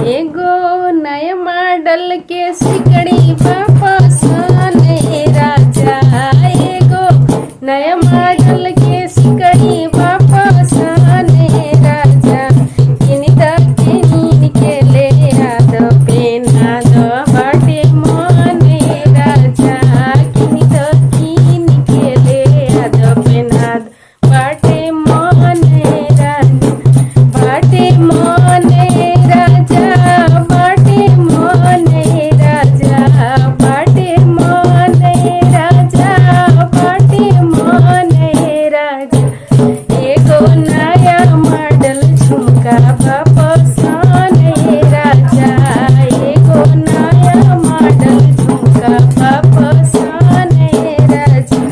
एगो नया मॉडल के सिकड़ी वापस आने राजा। एगो नया मॉडल के सिकड़ी वापस आने राजा। किन के ले याद पेना दो बाटे मोने राजा। किन के ले याद पेना दो बाटे मोने राजा। बाटे मोने राजा, बाटे मोने राजा, बाटे मोने राजा, बाटे मोने राजा। एगो नया मॉडल झुमका वापस आने राजा। एगो नया मॉडल झुमका वापस आने राजा।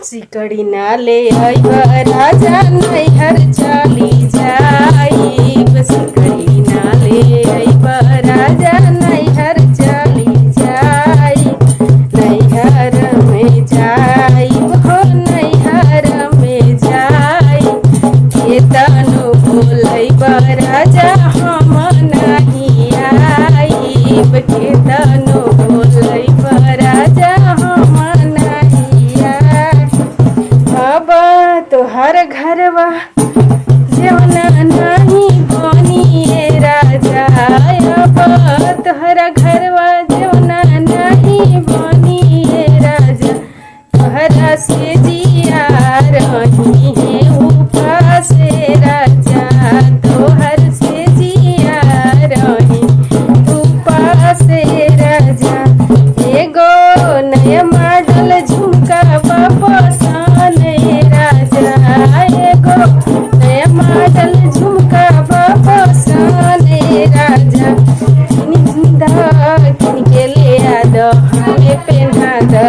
सिकड़ी ना ले आइब राजा नैहर चली जाइब। सिकड़ी ना ले आइब राजा नैहर चली जाइब। नैहर में जाइब हो नैहर में जाइब। केतनो बोलैब राजा हम नहीं आइब। केतनो बोलैब राजा हम नहीं आइब। अब तोहर घरवा जवना नहीं बनिए राजा। अब तोहर घरवा जवना नहीं बनिए राजा। तोहरा से जिया रही है उपास राजा। तोहर से जिया रही उपास राजा। एगो नया मॉडल झुमका वापस आने राजा। एगो नया मॉडल झुमका वापस आने राजा। किन के ले आ दो हमें पहना दो।